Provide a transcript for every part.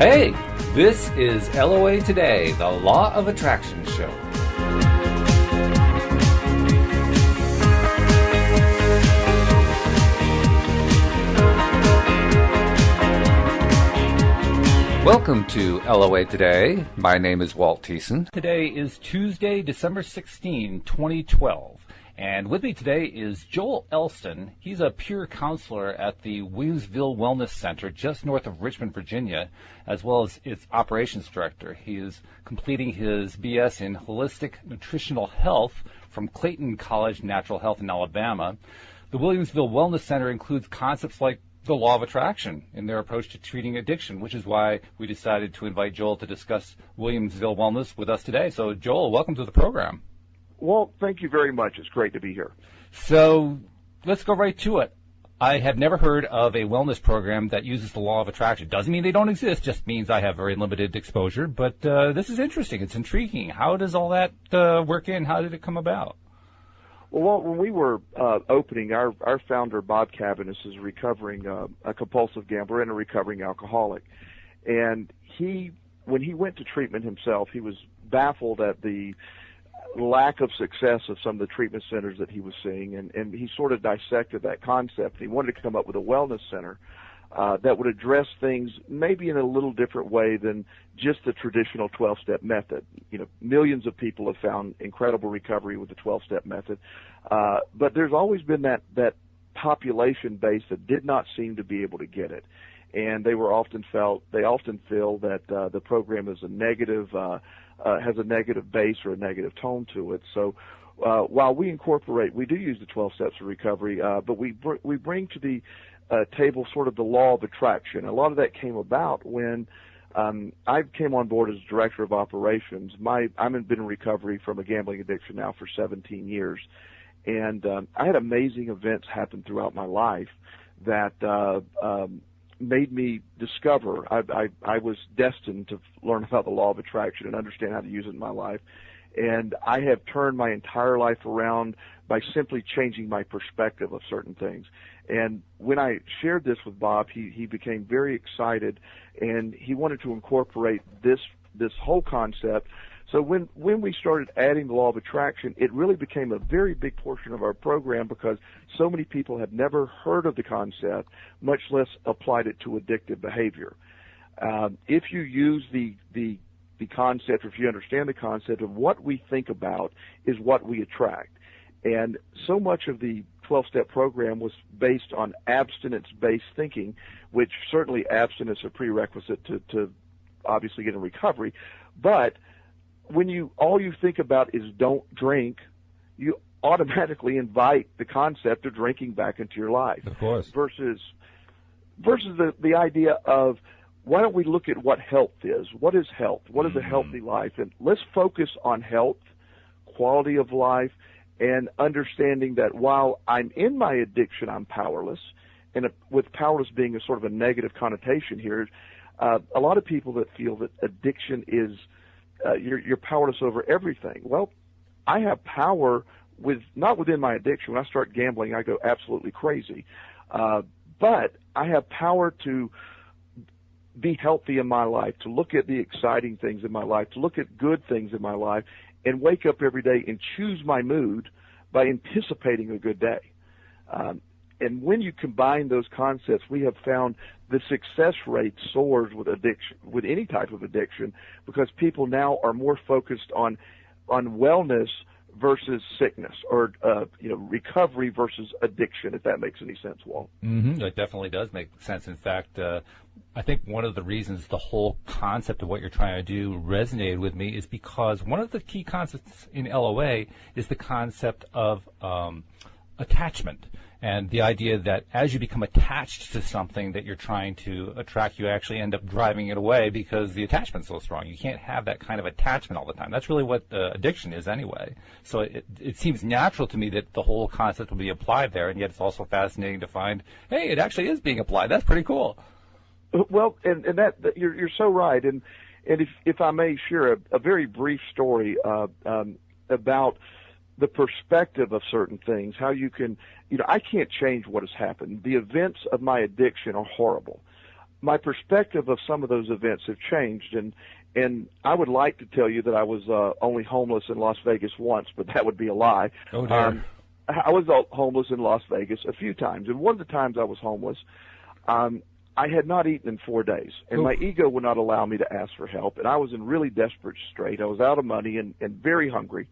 Hey, this is LOA Today, the Law of Attraction show. Welcome to LOA Today. My name is Walt Thiessen. Today is Tuesday, December 16, 2012. And with me today is Joel Elston. He's a peer counselor at the Williamsville Wellness Center just north of Richmond, Virginia, as well as its operations director. He is completing his BS in Holistic Nutritional Health from Clayton College Natural Health in Alabama. The Williamsville Wellness Center includes concepts like the law of attraction in their approach to treating addiction, which is why we decided to invite Joel to discuss Williamsville Wellness with us today. So, Joel, welcome to the program. Well, thank you very much. It's great to be here. So let's go right to it. I have never heard of a wellness program that uses the law of attraction. Doesn't mean they don't exist, just means I have very limited exposure. But this is interesting. It's intriguing. How does all that work in? How did it come about? Well, when we were opening, our founder, Bob Cabanis, is a compulsive gambler and a recovering alcoholic. And when he went to treatment himself, he was baffled at the lack of success of some of the treatment centers that he was seeing, and he sort of dissected that concept. He wanted to come up with a wellness center that would address things maybe in a little different way than just the traditional 12-step method. You know, millions of people have found incredible recovery with the 12-step method, but there's always been that population base that did not seem to be able to get it, and they often feel that the program is a negative. Has a negative base or a negative tone to it. So while we do use the 12 steps of recovery, but we bring to the table sort of the law of attraction. A lot of that came about when I came on board as director of operations. I've been in recovery from a gambling addiction now for 17 years, and I had amazing events happen throughout my life that made me discover I was destined to learn about the law of attraction and understand how to use it in my life. And I have turned my entire life around by simply changing my perspective of certain things. And when I shared this with Bob, he became very excited, and he wanted to incorporate this whole concept. So when we started adding the law of attraction, it really became a very big portion of our program because so many people had never heard of the concept, much less applied it to addictive behavior. If you use the concept, or if you understand the concept of what we think about is what we attract. And so much of the 12-step program was based on abstinence-based thinking, which certainly abstinence is a prerequisite to obviously get in recovery. But when all you think about is don't drink, you automatically invite the concept of drinking back into your life. Of course. Versus the idea of, why don't we look at what health is? What is health? What is a healthy life? And let's focus on health, quality of life, and understanding that while I'm in my addiction, I'm powerless. And with powerless being a sort of a negative connotation here, a lot of people that feel that addiction is you're powerless over everything. Well, I have power not within my addiction. When I start gambling, I go absolutely crazy. But I have power to be healthy in my life, to look at the exciting things in my life, to look at good things in my life, and wake up every day and choose my mood by anticipating a good day. And when you combine those concepts, we have found the success rate soars with addiction, with any type of addiction, because people now are more focused on wellness versus sickness, or recovery versus addiction, if that makes any sense, Walt. Mm-hmm. It definitely does make sense. In fact, I think one of the reasons the whole concept of what you're trying to do resonated with me is because one of the key concepts in LOA is the concept of attachment. And the idea that as you become attached to something that you're trying to attract, you actually end up driving it away because the attachment's so strong. You can't have that kind of attachment all the time. That's really what addiction is anyway. So it seems natural to me that the whole concept will be applied there, and yet it's also fascinating to find, hey, it actually is being applied. That's pretty cool. Well, and that you're so right. And if I may share a very brief story about the perspective of certain things, how you can, I can't change what has happened. The events of my addiction are horrible. my perspective of some of those events have changed, and I would like to tell you that I was only homeless in Las Vegas once, but that would be a lie. Oh, dear. I was homeless in Las Vegas a few times, and one of the times I was homeless, I had not eaten in 4 days, and my ego would not allow me to ask for help, and I was in really desperate strait. I was out of money and very hungry,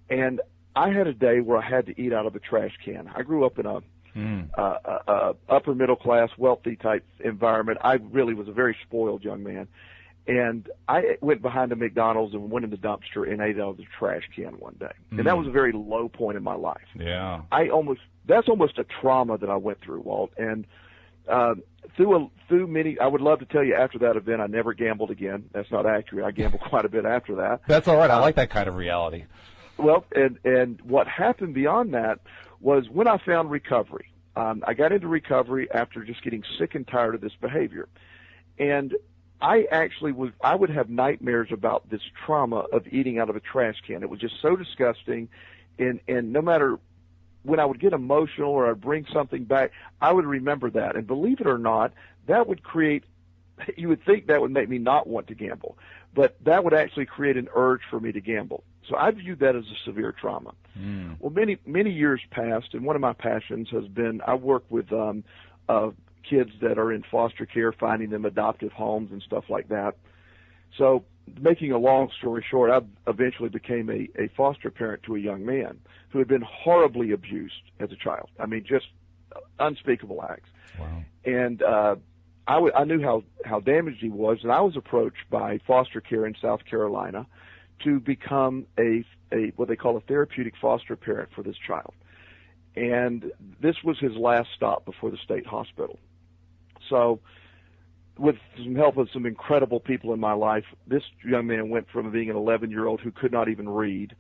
and I had a day where I had to eat out of a trash can. I grew up in a upper middle class, wealthy type environment. I really was a very spoiled young man. And I went behind a McDonald's and went in the dumpster and ate out of the trash can one day. And that was a very low point in my life. Yeah. That's almost a trauma that I went through, Walt. And through many, I would love to tell you after that event, I never gambled again. That's not accurate. I gambled quite a bit after that. That's all right. I like that kind of reality. Well, and what happened beyond that was when I found recovery. I got into recovery after just getting sick and tired of this behavior. And I would have nightmares about this trauma of eating out of a trash can. It was just so disgusting. And no matter when I would get emotional or I'd bring something back, I would remember that. And believe it or not, that would create, you would think that would make me not want to gamble, but that would actually create an urge for me to gamble. So I viewed that as a severe trauma. Well, many years passed, and one of my passions has been, I work with kids that are in foster care, finding them adoptive homes and stuff like that. So making a long story short, I eventually became a foster parent to a young man who had been horribly abused as a child. I mean, just unspeakable acts. Wow. And I knew how damaged he was, and I was approached by foster care in South Carolina to become a what they call a therapeutic foster parent for this child. And this was his last stop before the state hospital. So with some help of some incredible people in my life, this young man went from being an 11-year-old who could not even read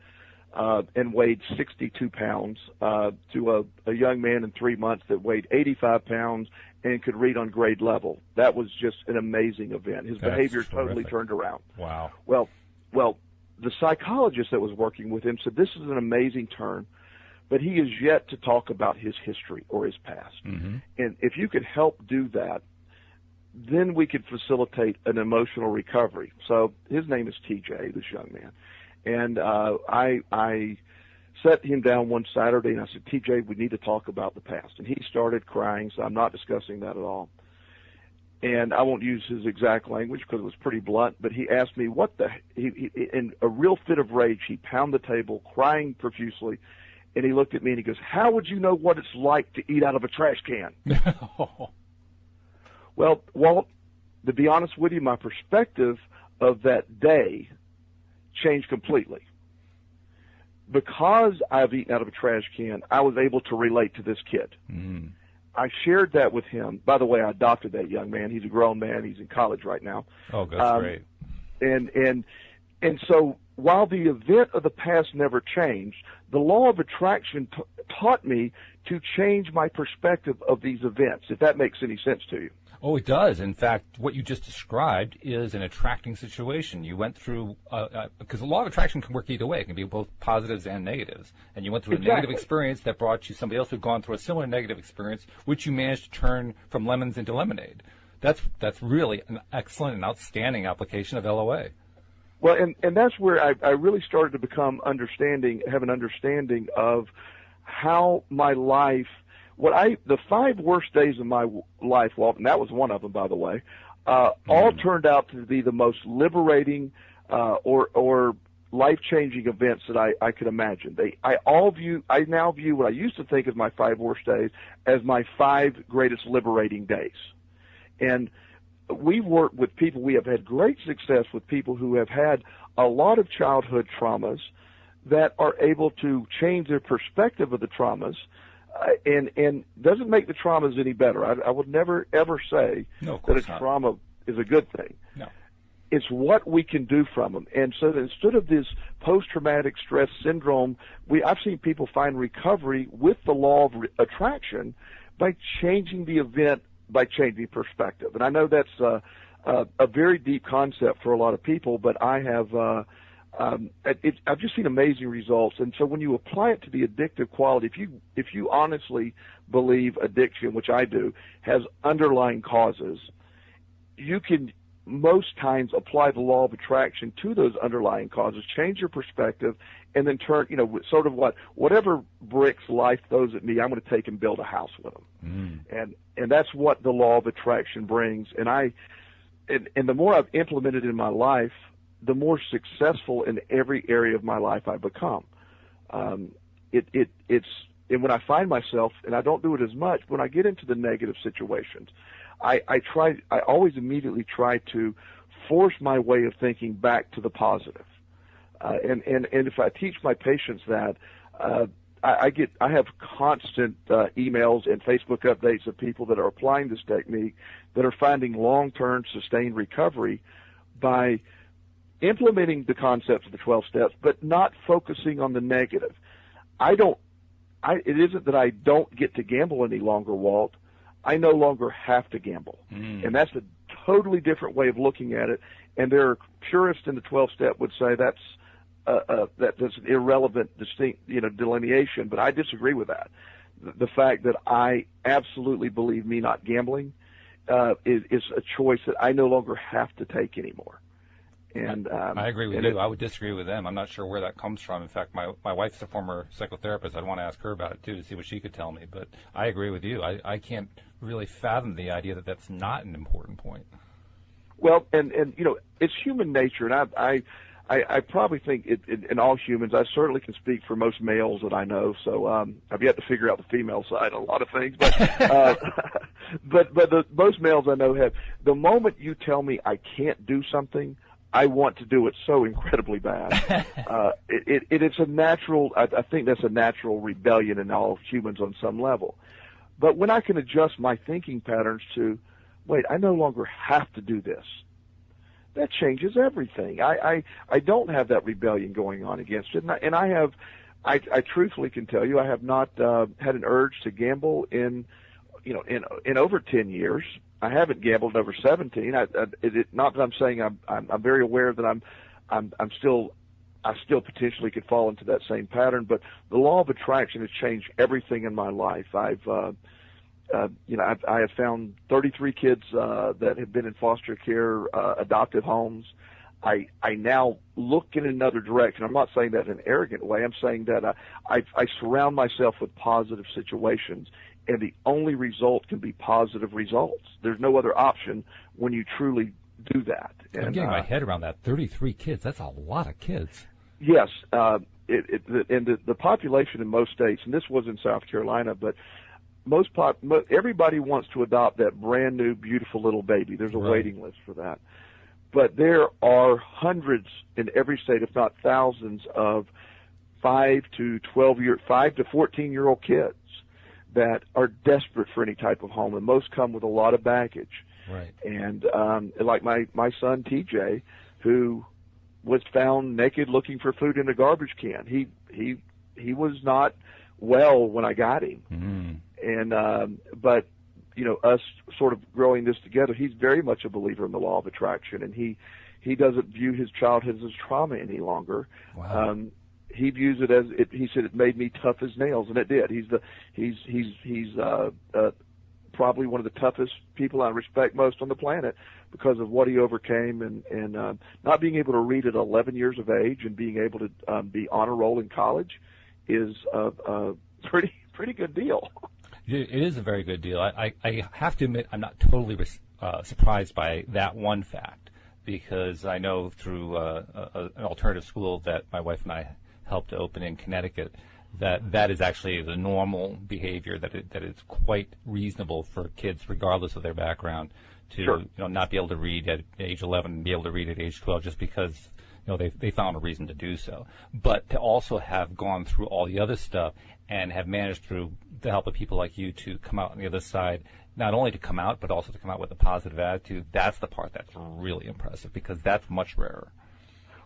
and weighed 62 pounds to a young man in 3 months that weighed 85 pounds and could read on grade level. That was just an amazing event. His behavior totally turned around. Wow. Well, the psychologist that was working with him said this is an amazing turn, but he is yet to talk about his history or his past. Mm-hmm. And if you could help do that, then we could facilitate an emotional recovery. So his name is TJ, this young man. And I sat him down one Saturday and I said, TJ, we need to talk about the past. And he started crying, so I'm not discussing that at all. And I won't use his exact language because it was pretty blunt, but he asked me he in a real fit of rage, he pounded the table, crying profusely, and he looked at me and he goes, how would you know what it's like to eat out of a trash can? Well, Walt, to be honest with you, my perspective of that day changed completely. Because I've eaten out of a trash can, I was able to relate to this kid. Mm-hmm. I shared that with him. By the way, I adopted that young man. He's a grown man. He's in college right now. Oh, that's great. And so while the event of the past never changed, the law of attraction taught me to change my perspective of these events, if that makes any sense to you. Oh, it does. In fact, what you just described is an attracting situation. You went through, because a law of attraction can work either way. It can be both positives and negatives. And you went through a negative experience that brought you somebody else who had gone through a similar negative experience, which you managed to turn from lemons into lemonade. That's really an excellent and outstanding application of LOA. Well, and that's where I really started to have an understanding of how my life, the 5 worst days of my life, Walt, and that was one of them, by the way, all turned out to be the most liberating or life-changing events that I could imagine. I now view what I used to think as my 5 worst days as my 5 greatest liberating days. And we've worked with people, we have had great success with people who have had a lot of childhood traumas that are able to change their perspective of the traumas. And doesn't make the traumas any better. I would never, ever say that a trauma is a good thing. No. It's what we can do from them. And so instead of this post-traumatic stress syndrome, I've seen people find recovery with the law of attraction by changing the event, by changing perspective. And I know that's a very deep concept for a lot of people, but I have I've just seen amazing results. And so when you apply it to the addictive quality, if you honestly believe addiction, which I do, has underlying causes, you can most times apply the law of attraction to those underlying causes, change your perspective, and then turn, sort of whatever bricks life throws at me, I'm going to take and build a house with them. And that's what the law of attraction brings. And the more I've implemented in my life, the more successful in every area of my life I become. And when I find myself, and I don't do it as much, when I get into the negative situations, I always immediately try to force my way of thinking back to the positive. And if I teach my patients that, I have constant emails and Facebook updates of people that are applying this technique that are finding long-term sustained recovery by implementing the concepts of the 12 steps, but not focusing on the negative. It isn't that I don't get to gamble any longer, Walt. I no longer have to gamble. And that's a totally different way of looking at it. And there are purists in the 12-step would say that's an irrelevant, distinct, delineation. But I disagree with that. The fact that I absolutely believe me not gambling is a choice that I no longer have to take anymore. And I agree with you. I would disagree with them. I'm not sure where that comes from. In fact, my wife's a former psychotherapist. I'd want to ask her about it, too, to see what she could tell me. But I agree with you. I can't really fathom the idea that that's not an important point. Well, and it's human nature. And I probably think in all humans, I certainly can speak for most males that I know. So I've yet to figure out the female side on a lot of things. But most males I know have, the moment you tell me I can't do something, I want to do it so incredibly bad. It's a natural, I think that's a natural rebellion in all humans on some level. But when I can adjust my thinking patterns to, wait, I no longer have to do this, that changes everything. I don't have that rebellion going on against it. And I truthfully can tell you, I have not had an urge to gamble in over 10 years. I haven't gambled over 17. Not that I'm saying I'm very aware that I still potentially could fall into that same pattern, but the law of attraction has changed everything in my life. I have found 33 kids that have been in foster care, adoptive homes. I now look in another direction. I'm not saying that in an arrogant way. I'm saying that I surround myself with positive situations, and the only result can be positive results. There's no other option when you truly do that. I'm getting my head around that. 33 kids, that's a lot of kids. Yes. And the population in most states, and this was in South Carolina, but everybody wants to adopt that brand new, beautiful little baby. There's a waiting list for that. But there are hundreds in every state, if not thousands, of 5 to 14-year-old kids that are desperate for any type of home, and most come with a lot of baggage. Right. And like my son TJ, who was found naked looking for food in a garbage can. He was not well when I got him. And but us sort of growing this together, he's very much a believer in the law of attraction, and he doesn't view his childhood as trauma any longer. Wow. He views it as he said it made me tough as nails, and it did. He's probably one of the toughest people I respect most on the planet because of what he overcame, and not being able to read at 11 years of age and being able to be honor roll in college is a pretty good deal. It is a very good deal. I have to admit I'm not totally surprised by that one fact, because I know through an alternative school that my wife and I helped to open in Connecticut that is actually the normal behavior, that it's quite reasonable for kids, regardless of their background, to not be able to read at age 11 and be able to read at age 12 just because they found a reason to do so. But to also have gone through all the other stuff and have managed through the help of people like you to come out on the other side, not only to come out but also to come out with a positive attitude, that's the part that's really impressive, because that's much rarer.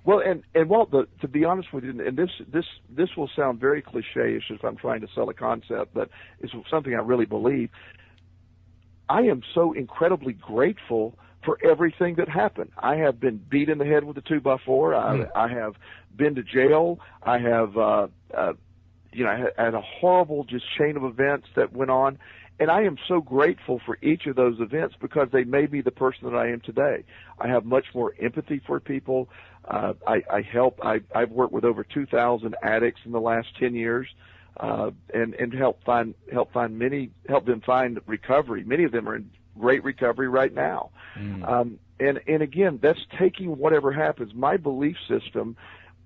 Well, and Walt, to be honest with you, and this will sound very cliche-ish if I'm trying to sell a concept, but it's something I really believe. I am so incredibly grateful for everything that happened. I have been beat in the head with a 2x4. I have been to jail. I have I had a horrible just chain of events that went on. And I am so grateful for each of those events because they made me the person that I am today. I have much more empathy for people. I've worked with over 2,000 addicts in the last 10 years, and help them find recovery. Many of them are in great recovery right now. And again, that's taking whatever happens. My belief system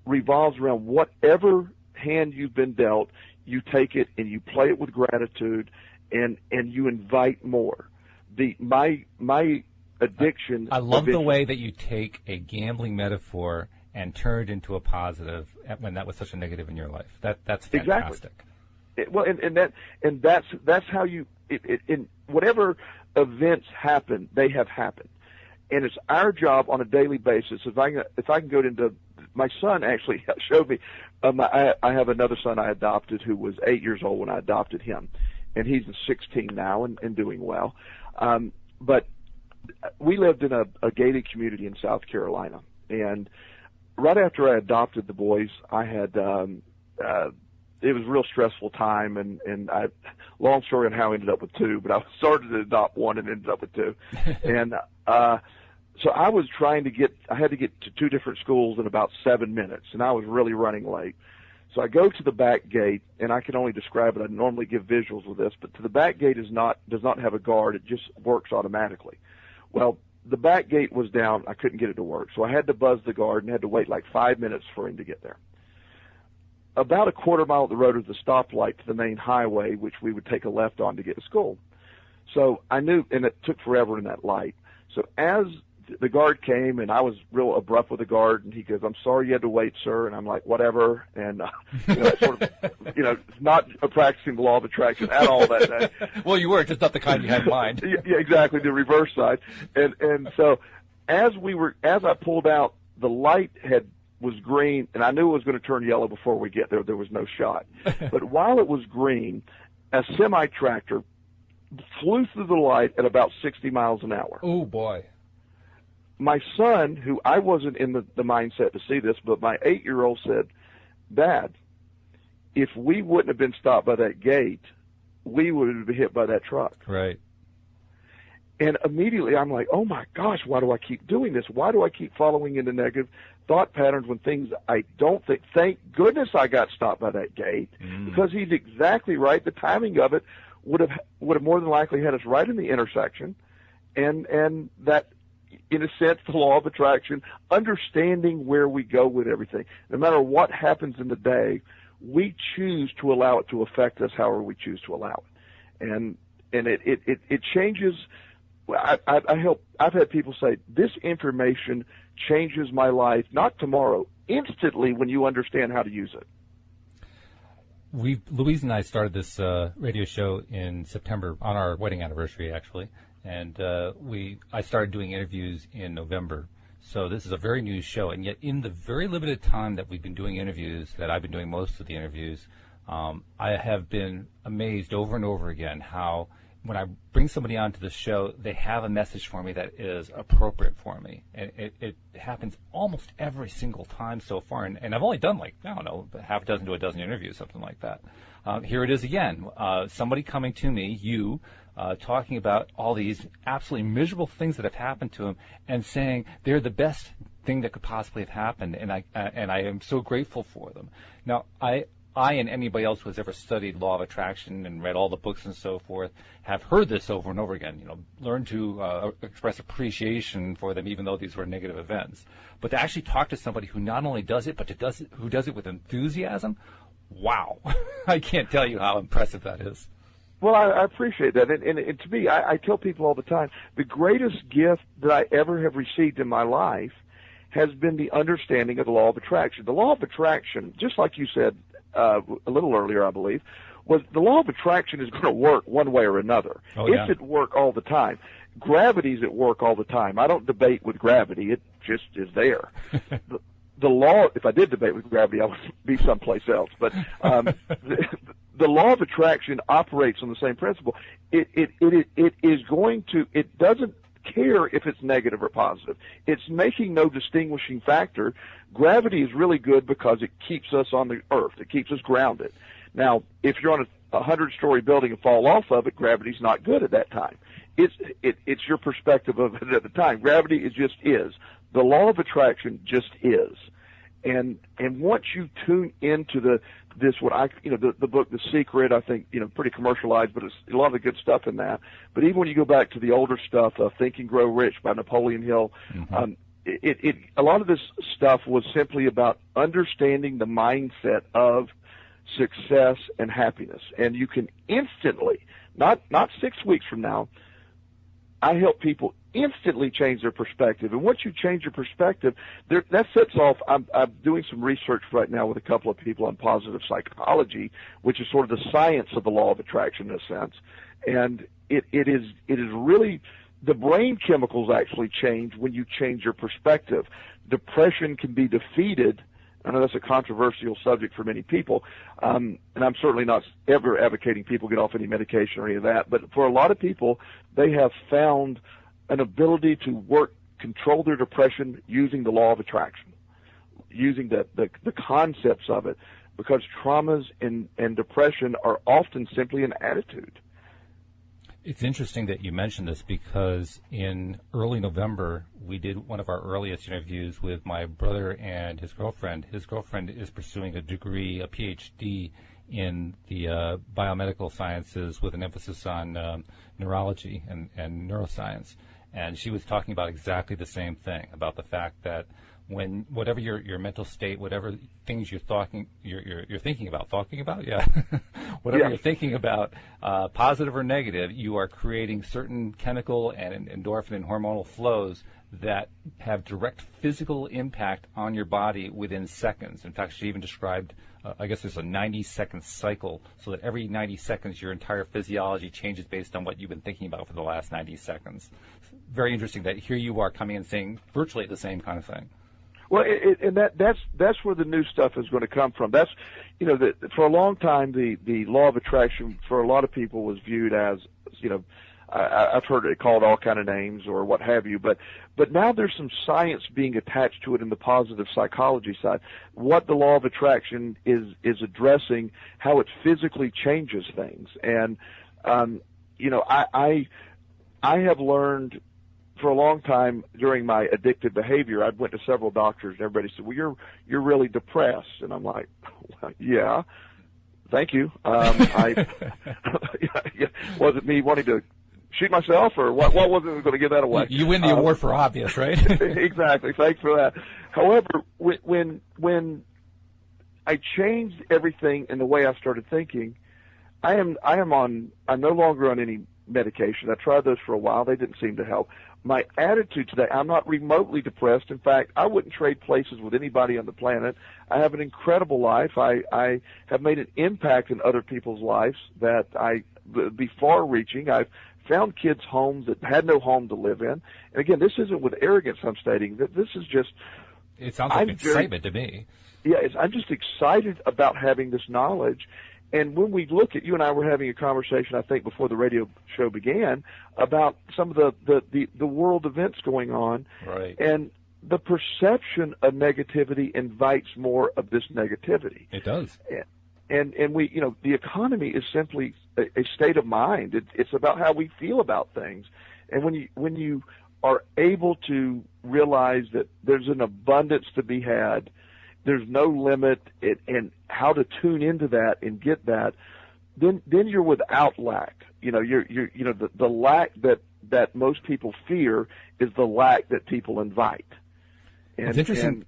revolves around whatever hand you've been dealt, you take it and you play it with gratitude. And you invite more. My addiction. I love the way that you take a gambling metaphor and turn it into a positive when that was such a negative in your life. That's fantastic. Exactly. That's how you. In whatever events happen, they have happened, and it's our job on a daily basis. If I can go into, my son actually showed me. I have another son I adopted who was 8 years old when I adopted him. And he's 16 now and doing well. But we lived in a gated community in South Carolina. And right after I adopted the boys, I had, it was a real stressful time. And long story on how I ended up with two, but I started to adopt one and ended up with two. And, so I was I had to get to two different schools in about 7 minutes, and I was really running late. So I go to the back gate, and I can only describe it. I normally give visuals with this, but the back gate does not have a guard. It just works automatically. Well, the back gate was down. I couldn't get it to work, so I had to buzz the guard and had to wait like 5 minutes for him to get there. About a quarter mile up the road is the stoplight to the main highway, which we would take a left on to get to school. So I knew, and it took forever in that light. So as the guard came, and I was real abrupt with the guard, and he goes, "I'm sorry you had to wait, sir." And I'm like, "Whatever." And sort of, not practicing the law of attraction at all that day. Well, you were, just not the kind you had in mind. Yeah, exactly, the reverse side. And so as I pulled out, the light was green, and I knew it was going to turn yellow before we get there. There was no shot. But while it was green, a semi-tractor flew through the light at about 60 miles an hour. Oh, boy. My son, who I wasn't in the mindset to see this, but my 8-year-old said, "Dad, if we wouldn't have been stopped by that gate, we would have been hit by that truck." Right. And immediately I'm like, "Oh my gosh, why do I keep doing this? Why do I keep following into negative thought patterns when things I don't think?" Thank goodness I got stopped by that gate, because he's exactly right. The timing of it would have more than likely had us right in the intersection, and that, in a sense, the law of attraction, understanding where we go with everything. No matter what happens in the day, we choose to allow it to affect us however we choose to allow it. And it changes. I've had people say, "This information changes my life," not tomorrow, instantly, when you understand how to use it. Louise and I started this radio show in September, on our wedding anniversary, actually. And I started doing interviews in November. So this is a very new show. And yet in the very limited time that we've been doing interviews, that I've been doing most of the interviews, I have been amazed over and over again how when I bring somebody onto the show, they have a message for me that is appropriate for me. And it happens almost every single time so far. And I've only done half a dozen to a dozen interviews, something like that. Here it is again. Somebody coming to me, talking about all these absolutely miserable things that have happened to him and saying they're the best thing that could possibly have happened, and I am so grateful for them. Now, I and anybody else who has ever studied law of attraction and read all the books and so forth have heard this over and over again. Learn to express appreciation for them, even though these were negative events. But to actually talk to somebody who not only does it, but who does it with enthusiasm, wow! I can't tell you how impressive that is. Well, I appreciate that. And to me, I tell people all the time, the greatest gift that I ever have received in my life has been the understanding of the law of attraction. The law of attraction, just like you said a little earlier, I believe, was the law of attraction is going to work one way or another. Oh, yeah. It's at work all the time. Gravity's at work all the time. I don't debate with gravity. It just is there. The law, if I did debate with gravity, I would be someplace else. But the law of attraction operates on the same principle. It is going to, it doesn't care if it's negative or positive. It's making no distinguishing factor. Gravity is really good because it keeps us on the earth. It keeps us grounded. Now, if you're on a 100-story building and fall off of it, gravity's not good at that time. It's your perspective of it at the time. Gravity just is. The law of attraction just is. And once you tune into the book The Secret, I think, pretty commercialized, but it's a lot of the good stuff in that. But even when you go back to the older stuff, Think and Grow Rich by Napoleon Hill, a lot of this stuff was simply about understanding the mindset of success and happiness. And you can instantly, not 6 weeks from now, I help people instantly change their perspective. And once you change your perspective, that sets off, I'm doing some research right now with a couple of people on positive psychology, which is sort of the science of the law of attraction in a sense. And it is really, the brain chemicals actually change when you change your perspective. Depression can be defeated. I know that's a controversial subject for many people, and I'm certainly not ever advocating people get off any medication or any of that, but for a lot of people, they have found an ability to control their depression using the law of attraction, using the concepts of it, because traumas and depression are often simply an attitude. It's interesting that you mentioned this because in early November, we did one of our earliest interviews with my brother and his girlfriend. His girlfriend is pursuing a degree, a PhD in the biomedical sciences with an emphasis on neurology and neuroscience. And she was talking about exactly the same thing, about the fact that when whatever your mental state, whatever things you're thinking about, whatever you're thinking about, positive or negative, you are creating certain chemical and endorphin and hormonal flows that have direct physical impact on your body within seconds. In fact, she even described, I guess there's a 90-second cycle, so that every 90 seconds your entire physiology changes based on what you've been thinking about for the last 90 seconds. Very interesting that here you are coming and saying virtually the same kind of thing. Well, and that's where the new stuff is going to come from. That's, for a long time, the law of attraction for a lot of people was viewed as, I've heard it called all kind of names or what have you, but now there's some science being attached to it in the positive psychology side. What the law of attraction is addressing, how it physically changes things, and I have learned for a long time during my addictive behavior. I went to several doctors, and everybody said, "Well, you're really depressed," and I'm like, well, "Yeah, thank you." Was it me wanting to shoot myself, or what was it going to give that away? You win the award for obvious, right? Exactly. Thanks for that. However, when I changed everything in the way I started thinking, I'm no longer on any medication. I tried those for a while. They didn't seem to help. My attitude today, I'm not remotely depressed. In fact, I wouldn't trade places with anybody on the planet. I have an incredible life. I have made an impact in other people's lives that be far-reaching. I've found kids homes that had no home to live in. And again, this isn't with arrogance I'm stating. This is just... It sounds like excitement to me. Yeah, I'm just excited about having this knowledge. And when we look at, you and I were having a conversation, I think, before the radio show began, about some of the world events going on. Right. And the perception of negativity invites more of this negativity. It does. And we, the economy is simply a state of mind. It's about how we feel about things. And when you are able to realize that there's an abundance to be had, there's no limit, and how to tune into that and get that, then you're without lack. The lack that most people fear is the lack that people invite. It's interesting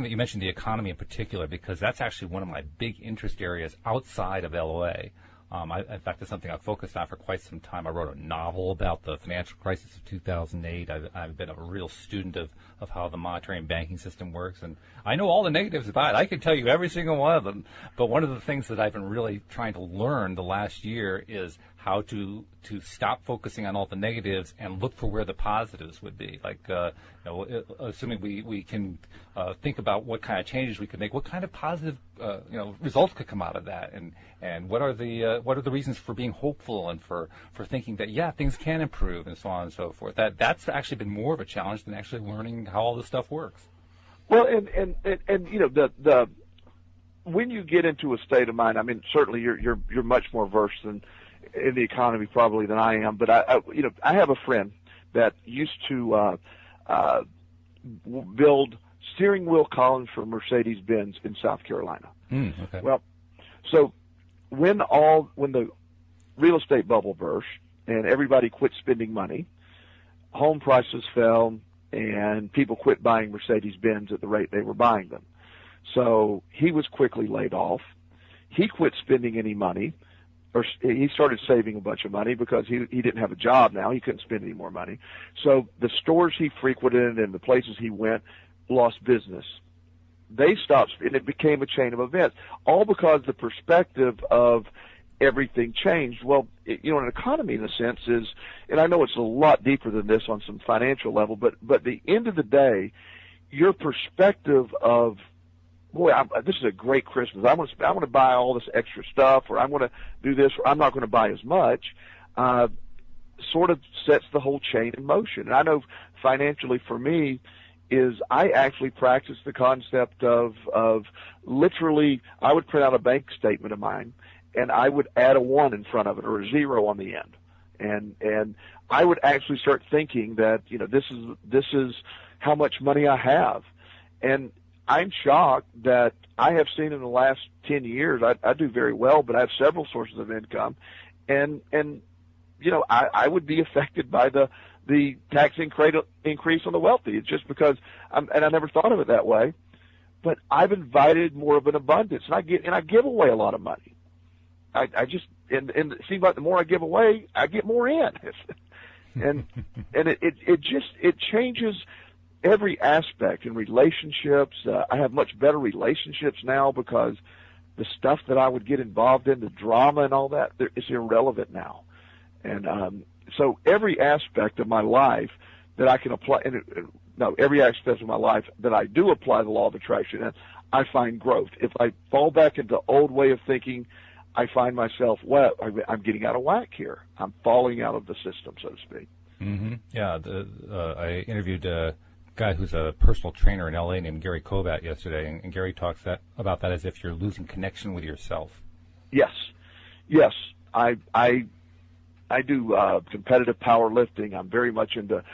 that you mentioned the economy in particular, because that's actually one of my big interest areas outside of LOA. In fact, it's something I've focused on for quite some time. I wrote a novel about the financial crisis of 2008. I've been a real student of how the monetary and banking system works, and I know all the negatives about it. I can tell you every single one of them. But one of the things that I've been really trying to learn the last year is how to stop focusing on all the negatives and look for where the positives would be. Like, assuming we can think about what kind of changes we could make, what kind of positive results could come out of that, and what are the reasons for being hopeful and for thinking that things can improve and so on and so forth. That's actually been more of a challenge than actually learning how all this stuff works. Well, and when you get into a state of mind, I mean, certainly you're much more versed in the economy probably than I am, but I have a friend that used to build steering wheel columns for Mercedes-Benz in South Carolina. Okay. Well, so when the real estate bubble burst and everybody quit spending money, home prices fell and people quit buying Mercedes-Benz at the rate they were buying them. So he was quickly laid off. He quit spending any money, or he started saving a bunch of money because he didn't have a job now. He couldn't spend any more money. So the stores he frequented and the places he went lost business. They stopped, and it became a chain of events, all because the perspective of everything changed. Well, an economy in a sense is, and I know it's a lot deeper than this on some financial level, but at the end of the day, your perspective of, boy, this is a great Christmas. I want to buy all this extra stuff, or I'm going to do this, or I'm not going to buy as much, sort of sets the whole chain in motion. And I know financially for me, is I actually practice the concept of literally, I would print out a bank statement of mine, and I would add a 1 in front of it or a 0 on the end, and I would actually start thinking that this is how much money I have, and I'm shocked that I have seen in the last 10 years I do very well, but I have several sources of income, and I would be affected by the tax increase on the wealthy. It's just because, and I never thought of it that way, but I've invited more of an abundance, and I give away a lot of money. I just, and it seems like the more I give away, I get more in, and it changes every aspect in relationships. I have much better relationships now because the stuff that I would get involved in, the drama and all that, it's irrelevant now, and so every aspect of my life that I can apply, every aspect of my life that I do apply the law of attraction, and I find growth. If I fall back into old way of thinking, I find myself, I'm getting out of whack here. I'm falling out of the system, so to speak. Mm-hmm. Yeah, I interviewed a guy who's a personal trainer in L.A. named Gary Kobat yesterday, and Gary talks about that as if you're losing connection with yourself. Yes. I do competitive powerlifting. I'm very much into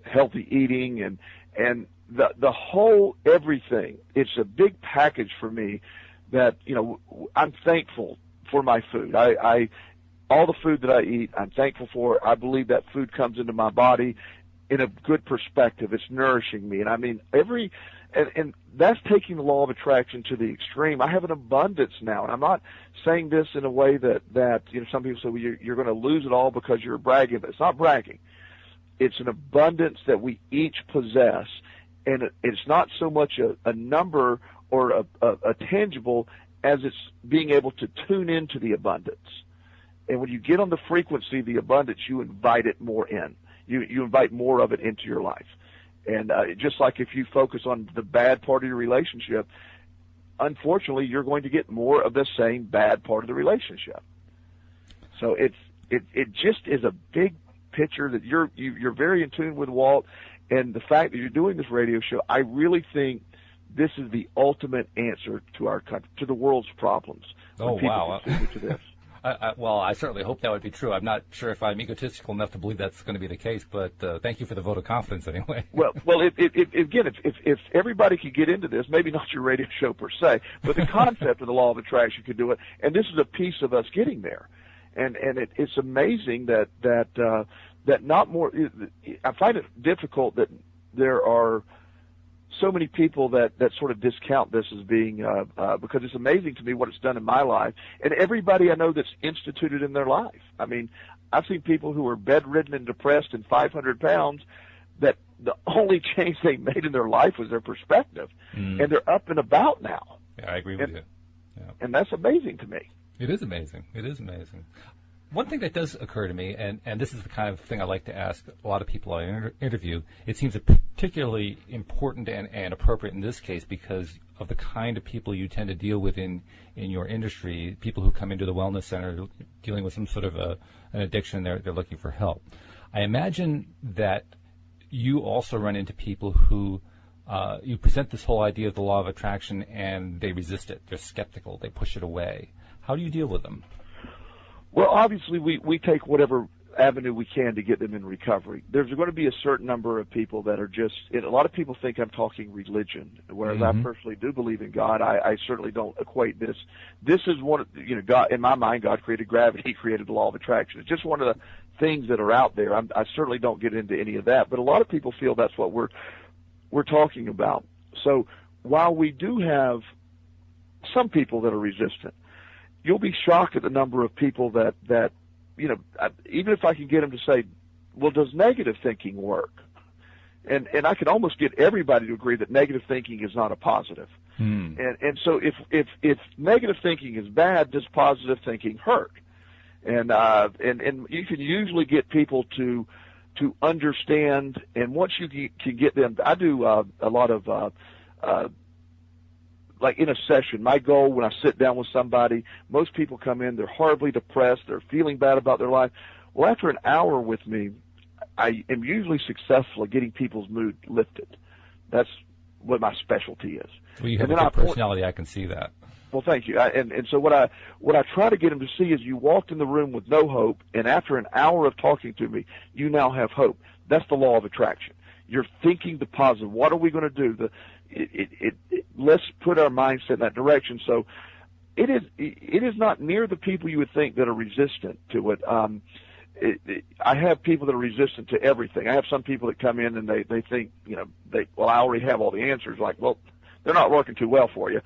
healthy eating and the whole everything. It's a big package for me that, I'm thankful for my food. All the food that I eat, I'm thankful for. I believe that food comes into my body in a good perspective. It's nourishing me. And I mean, and that's taking the law of attraction to the extreme. I have an abundance now, and I'm not saying this in a way that some people say, well, you're going to lose it all because you're bragging, but it's not bragging. It's an abundance that we each possess, and it's not so much a number or a tangible as it's being able to tune into the abundance. And when you get on the frequency of the abundance, you invite it more in. You invite more of it into your life. And just like if you focus on the bad part of your relationship, unfortunately, you're going to get more of the same bad part of the relationship. So it just is a big picture that you're very in tune with, Walt, and the fact that you're doing this radio show, I really think this is the ultimate answer to our country, to the world's problems. Oh, wow. To this. Well, I certainly hope that would be true. I'm not sure if I'm egotistical enough to believe that's going to be the case, but thank you for the vote of confidence anyway. Well, again, if everybody could get into this, maybe not your radio show per se, but the concept of the law of attraction could do it, and this is a piece of us getting there. And it's amazing that not more. I find it difficult that there are so many people that sort of discount this as being because it's amazing to me what it's done in my life, and everybody I know that's instituted in their life. I mean, I've seen people who are bedridden and depressed and 500 pounds that the only change they made in their life was their perspective, and they're up and about now. Yeah, I agree with you. Yeah. And that's amazing to me. It is amazing. It is amazing. One thing that does occur to me, and this is the kind of thing I like to ask a lot of people I interview, it seems particularly important and appropriate in this case because of the kind of people you tend to deal with in your industry, people who come into the wellness center dealing with some sort of an addiction, they're looking for help. I imagine that you also run into people who you present this whole idea of the law of attraction, and they resist it. They're skeptical. They push it away. How do you deal with them? Well, obviously, we take whatever avenue we can to get them in recovery. There's going to be a certain number of people that are just, and a lot of people think I'm talking religion, whereas I personally do believe in God. I certainly don't equate this. This is one of, God, in my mind, God created gravity, He created the law of attraction. It's just one of the things that are out there. I certainly don't get into any of that, but a lot of people feel that's what we're talking about. So while we do have some people that are resistant, you'll be shocked at the number of people that even if I can get them to say, well, does negative thinking work? And I can almost get everybody to agree that negative thinking is not a positive. And so if negative thinking is bad, does positive thinking hurt? And you can usually get people to understand, and once you can get them, I do a lot of like in a session, my goal when I sit down with somebody, most people come in, they're horribly depressed, they're feeling bad about their life. Well, after an hour with me, I am usually successful at getting people's mood lifted. That's what my specialty is. Well, you have a good personality, I can see that. Well, thank you. And so what I try to get them to see is you walked in the room with no hope, and after an hour of talking to me, you now have hope. That's the law of attraction. You're thinking the positive. What are we going to do? Let's put our mindset in that direction. So it is not near the people you would think that are resistant to it. I have people that are resistant to everything. I have some people that come in and they think, I already have all the answers. Like, well, they're not working too well for you,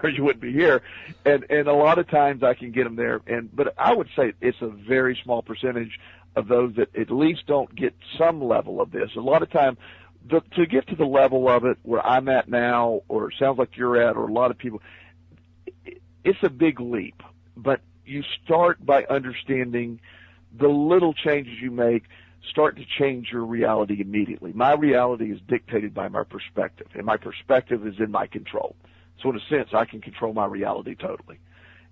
or you wouldn't be here. And a lot of times I can get them there. But I would say it's a very small percentage of those that at least don't get some level of this. A lot of time, to get to the level of it where I'm at now, or it sounds like you're at, or a lot of people, it's a big leap. But you start by understanding the little changes you make start to change your reality immediately. My reality is dictated by my perspective, and my perspective is in my control. So in a sense, I can control my reality totally.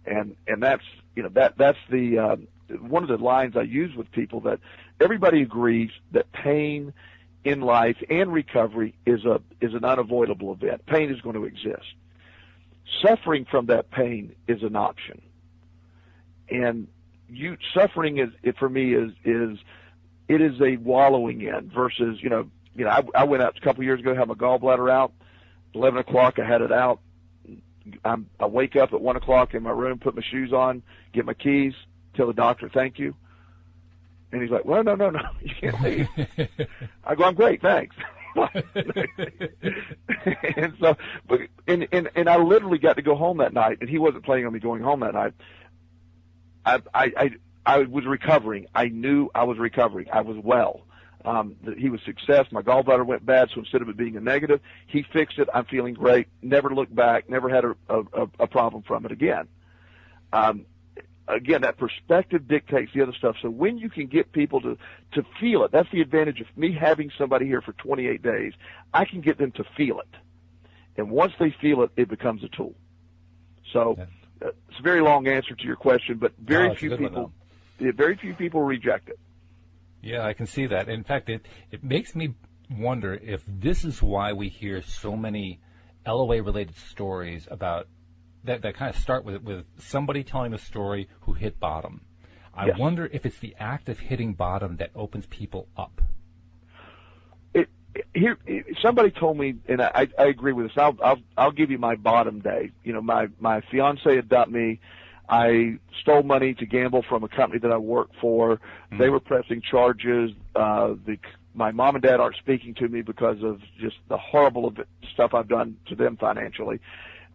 And that's, that's the, one of the lines I use with people, that everybody agrees that pain in life and recovery is an unavoidable event. Pain is going to exist. Suffering from that pain is an option. And suffering for me is a wallowing in versus, I went out a couple of years ago, had my gallbladder out, 11 o'clock, I had it out. I wake up at 1 o'clock in my room, put my shoes on, get my keys, tell the doctor thank you. And he's like, well, no, you can't leave. I go, I'm great, thanks. And so, and I literally got to go home that night, and he wasn't planning on me going home that night. I was recovering. I knew I was recovering. I was well. He was success. My gallbladder went bad, so instead of it being a negative, he fixed it. I'm feeling great. Never looked back. Never had a problem from it again. Again, that perspective dictates the other stuff. So when you can get people to feel it, that's the advantage of me having somebody here for 28 days. I can get them to feel it. And once they feel it, it becomes a tool. So it's a very long answer to your question, but very few people reject it. Yeah, I can see that. In fact, it makes me wonder if this is why we hear so many LOA-related stories about that kind of start with somebody telling a story who hit bottom. I wonder if it's the act of hitting bottom that opens people up. Somebody told me, and I agree with this. I'll give you my bottom day. My fiance had dumped me. I stole money to gamble from a company that I worked for. They were pressing charges. My mom and dad aren't speaking to me because of just the horrible stuff I've done to them financially.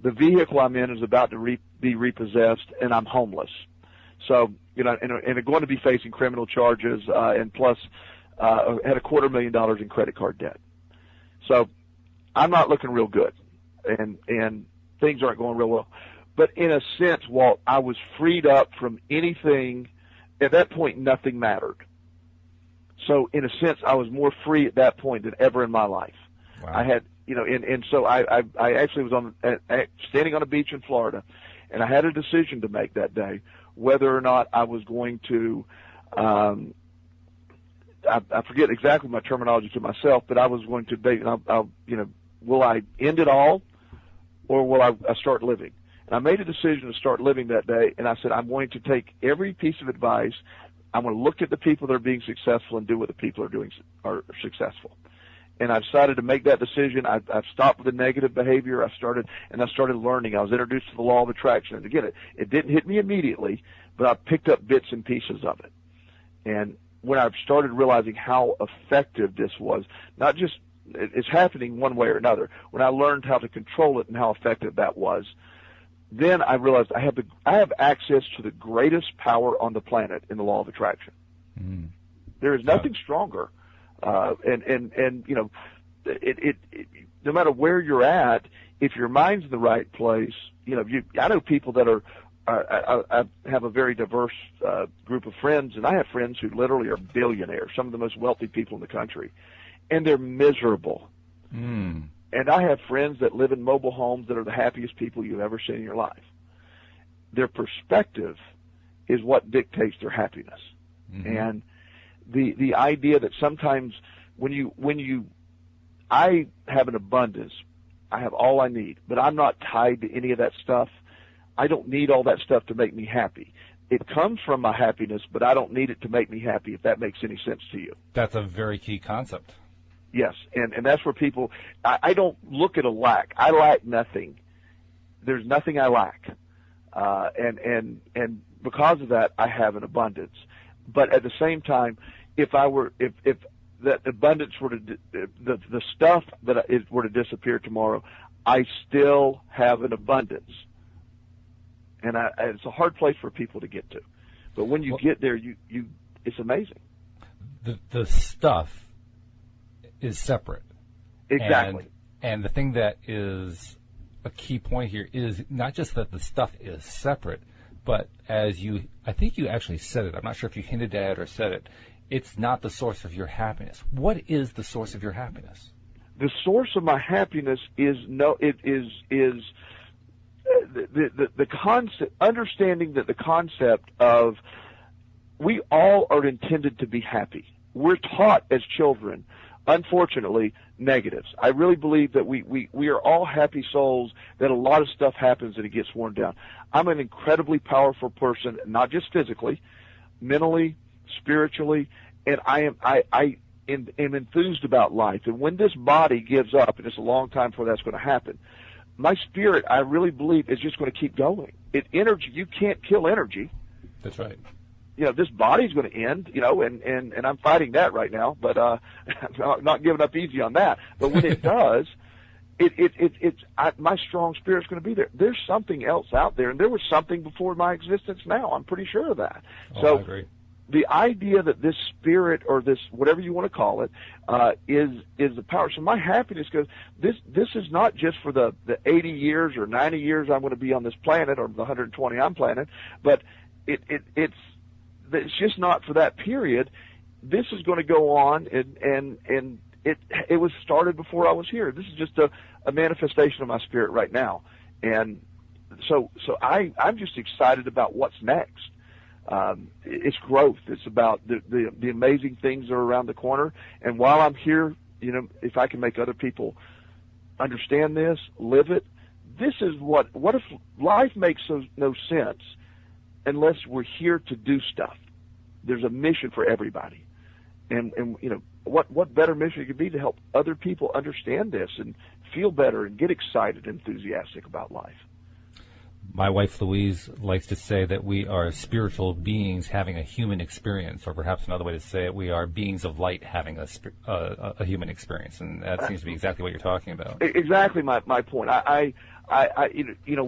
The vehicle I'm in is about to be repossessed, and I'm homeless. So, and I'm going to be facing criminal charges, and plus had $250,000 in credit card debt. So I'm not looking real good, and things aren't going real well. But in a sense, Walt, I was freed up from anything. At that point, nothing mattered. So in a sense, I was more free at that point than ever in my life. Wow. I had, and so I actually was standing on a beach in Florida, and I had a decision to make that day, whether or not I was going to, I forget exactly my terminology to myself, but I was going to, will I end it all, or will I start living? And I made a decision to start living that day, and I said, I'm going to take every piece of advice. I'm going to look at the people that are being successful and do what the people are successful. And I decided to make that decision. I've stopped with the negative behavior. I started learning. I was introduced to the law of attraction. And again, it didn't hit me immediately, but I picked up bits and pieces of it. And when I started realizing how effective this was, not just it's happening one way or another, when I learned how to control it and how effective that was, then I realized I have access to the greatest power on the planet in the law of attraction. Mm. There is nothing stronger. And you know, no matter where you're at, if your mind's in the right place, you know, I know people that I have a very diverse group of friends, and I have friends who literally are billionaires, some of the most wealthy people in the country, and they're miserable. Mm. And I have friends that live in mobile homes that are the happiest people you've ever seen in your life. Their perspective is what dictates their happiness. Mm-hmm. And the idea that sometimes I have an abundance, I have all I need, but I'm not tied to any of that stuff. I don't need all that stuff to make me happy. It comes from my happiness, but I don't need it to make me happy, if that makes any sense to you. That's a very key concept. Yes, and that's where people, I don't look at a lack. I lack nothing. There's nothing I lack. And because of that, I have an abundance. But at the same time, if that abundance were to, the stuff that were to disappear tomorrow, I still have an abundance. And it's a hard place for people to get to. But when you get there, it's amazing. The stuff is separate. Exactly. And the thing that is a key point here is not just that the stuff is separate, but I think you actually said it, I'm not sure if you hinted at it or said it, it's not the source of your happiness. What is the source of your happiness? The source of my happiness is the concept, understanding that the concept of we all are intended to be happy. We're taught as children, unfortunately, negatives. I really believe that we are all happy souls, that a lot of stuff happens and it gets worn down. I'm an incredibly powerful person, not just physically, mentally, spiritually, and I am enthused about life. And when this body gives up, and it's a long time before that's going to happen, my spirit, I really believe, is just going to keep going. Energy, you can't kill energy. That's right. You know, this body's going to end, you know, and I'm fighting that right now, but I'm not giving up easy on that. But when it does, my strong spirit's going to be there. There's something else out there, and there was something before my existence now. I'm pretty sure of that. So I agree. The idea that this spirit, or this, whatever you want to call it, is the power. So my happiness goes, this is not just for the 80 years or 90 years I'm going to be on this planet, or the 120 I'm planning, but it's just not for that period. This is going to go on, and it was started before I was here. This is just a manifestation of my spirit right now. And so I'm just excited about what's next. It's growth. It's about the amazing things that are around the corner. And while I'm here, you know, if I can make other people understand this, live it, this is what if life makes no sense unless we're here to do stuff. There's a mission for everybody. And you know, what better mission it could be to help other people understand this and feel better and get excited and enthusiastic about life. My wife Louise likes to say that we are spiritual beings having a human experience, or perhaps another way to say it, we are beings of light having a human experience, and that seems to be exactly what you're talking about. Exactly my point. You know,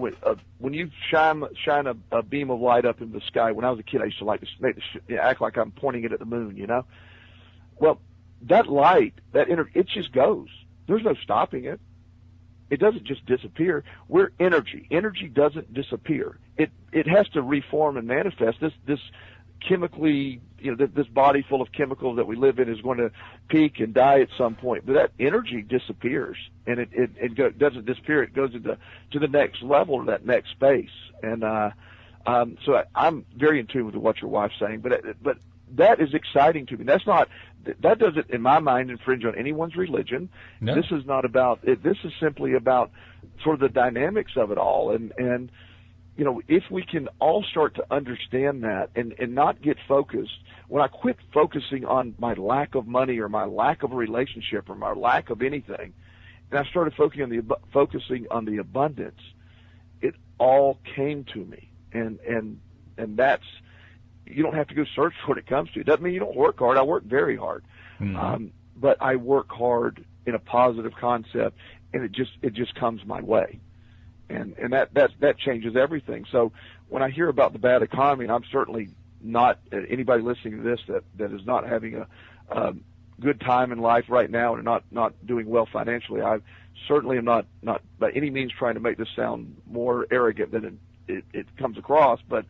when you shine a beam of light up in the sky, when I was a kid, I used to like to act like I'm pointing it at the moon, you know? Well, that light, it just goes. There's no stopping it. It doesn't just disappear. We're energy. Energy doesn't disappear. It has to reform and manifest. This chemically, you know, this body full of chemicals that we live in is going to peak and die at some point. But that energy disappears, and it doesn't disappear. It goes to the next level, or that next space. And so I'm very in tune with what your wife's saying. But that is exciting to me. That doesn't, in my mind, infringe on anyone's religion. No. This is not about it. This is simply about sort of the dynamics of it all. And you know, if we can all start to understand that and not get focused, when I quit focusing on my lack of money or my lack of a relationship or my lack of anything, and I started focusing on the abundance, it all came to me. And that's, you don't have to go search for what it comes to. It doesn't mean you don't work hard. I work very hard. Mm-hmm. But I work hard in a positive concept, and it just comes my way. And that changes everything. So when I hear about the bad economy, and I'm certainly not, anybody listening to this that is not having a good time in life right now and not doing well financially, I certainly am not by any means trying to make this sound more arrogant than it comes across, but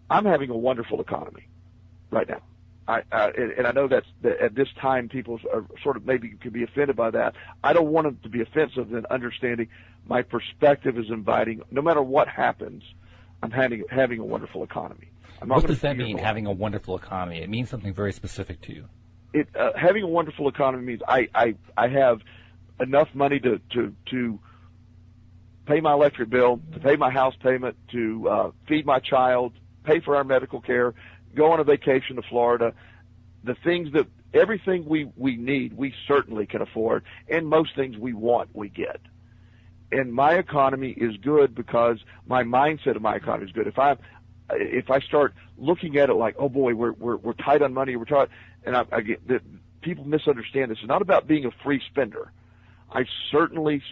I'm having a wonderful economy right now. And I know that at this time people are sort of maybe could be offended by that. I don't want it to be offensive in understanding my perspective is inviting. No matter what happens, I'm having a wonderful economy. What does that mean, having a wonderful economy? It means something very specific to you. Having a wonderful economy means I have enough money to pay my electric bill, to pay my house payment, to feed my child, pay for our medical care, go on a vacation to Florida. Everything we need, we certainly can afford, and most things we want, we get. And my economy is good because my mindset of my economy is good. If I start looking at it like, oh boy, we're tight on money, we're tight, and I get that people misunderstand this. It's not about being a free spender. I certainly,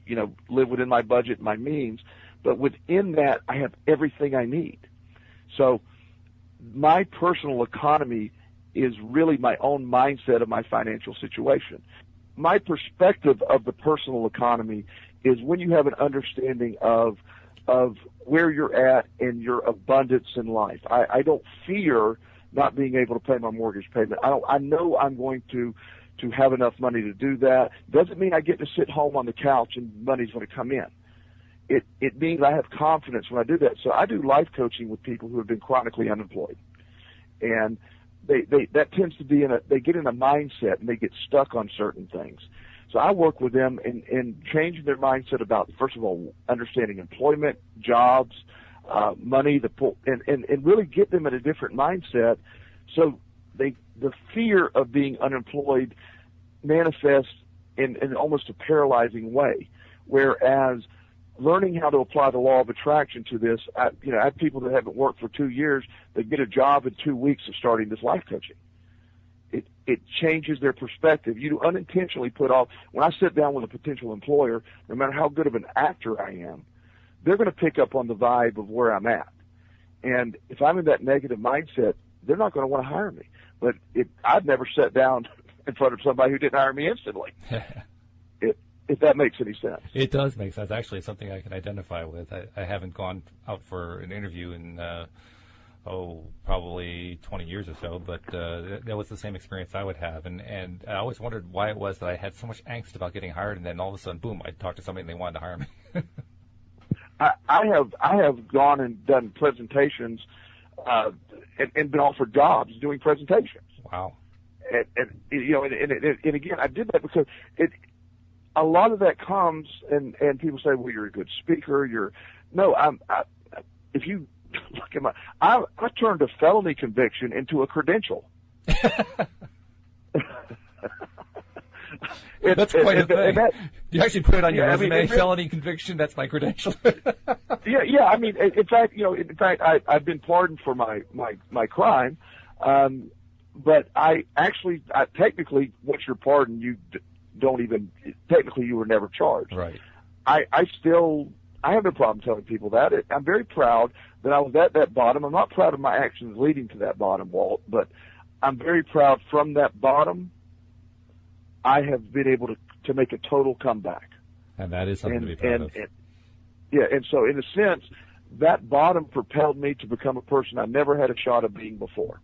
you know, live within my budget, my means, but within that, I have everything I need. So my personal economy is really my own mindset of my financial situation. My perspective of the personal economy is when you have an understanding of where you're at and your abundance in life. I don't fear not being able to pay my mortgage payment. I know I'm going to have enough money to do that. Doesn't mean I get to sit home on the couch and money's going to come in. It means I have confidence when I do that. So I do life coaching with people who have been chronically unemployed, and that tends to be they get in a mindset and they get stuck on certain things. So I work with them in changing their mindset about, first of all, understanding employment, jobs, money, and really get them in a different mindset. So the fear of being unemployed manifests in almost a paralyzing way, whereas learning how to apply the law of attraction to this, I have people that haven't worked for 2 years that get a job in 2 weeks of starting this life coaching. It changes their perspective. You unintentionally put off. When I sit down with a potential employer, no matter how good of an actor I am, they're going to pick up on the vibe of where I'm at. And if I'm in that negative mindset, they're not going to want to hire me. But I've never sat down in front of somebody who didn't hire me instantly. If that makes any sense. It does make sense. Actually, it's something I can identify with. I haven't gone out for an interview in, probably 20 years or so, but that was the same experience I would have. And I always wondered why it was that I had so much angst about getting hired, and then all of a sudden, boom, I'd talk to somebody and they wanted to hire me. I have gone and done presentations and been offered jobs doing presentations. Wow. And again, I did that because a lot of that comes, and people say, well, you're a good speaker. If you look at I turned a felony conviction into a credential. That's quite a thing. You actually put it on your resume, felony conviction, that's my credential. Yeah. I mean, in fact, I've been pardoned for my crime, but technically, once you're pardoned, you technically you were never charged. Right. I have no problem telling people that. I'm very proud that I was at that bottom. I'm not proud of my actions leading to that bottom, Walt, but I'm very proud from that bottom. I have been able to make a total comeback. And that is something to be proud of. And so in a sense, that bottom propelled me to become a person I never had a shot of being before.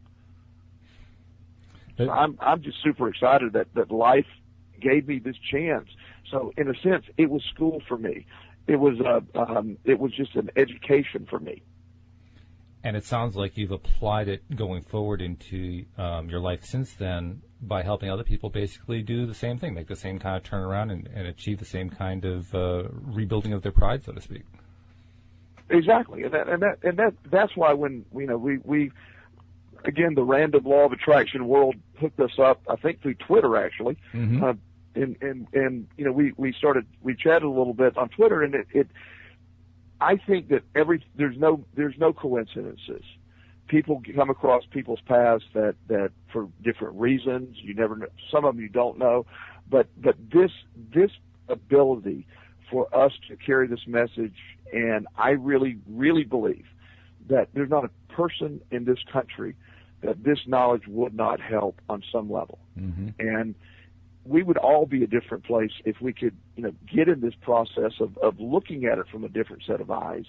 So I'm just super excited that life gave me this chance. So in a sense, it was school for me. It was just an education for me. And it sounds like you've applied it going forward into your life since then by helping other people basically do the same thing, make the same kind of turnaround and achieve the same kind of rebuilding of their pride, so to speak. Exactly, and that's why when we again, the random law of attraction world hooked us up, I think through Twitter actually. Mm-hmm. And we chatted a little bit on Twitter, and I think that there's no coincidences. People come across people's paths that for different reasons, you never know, some of them you don't know, but this ability for us to carry this message, and I really, really believe that there's not a person in this country that this knowledge would not help on some level. Mm-hmm. And we would all be a different place if we could, get in this process of looking at it from a different set of eyes.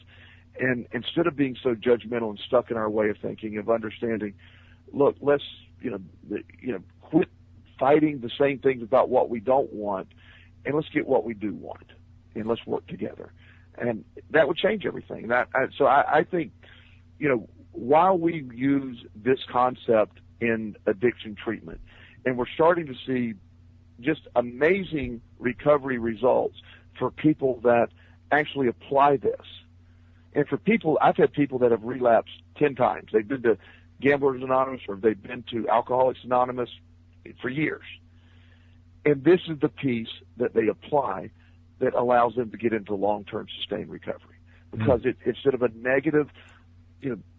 And instead of being so judgmental and stuck in our way of thinking, of understanding, look, let's, quit fighting the same things about what we don't want, and let's get what we do want, and let's work together. And that would change everything. So I think, while we use this concept in addiction treatment, and we're starting to see just amazing recovery results for people that actually apply this. And for people, I've had people that have relapsed 10 times. They've been to Gamblers Anonymous or they've been to Alcoholics Anonymous for years. And this is the piece that they apply that allows them to get into long-term sustained recovery. Because instead of a negative,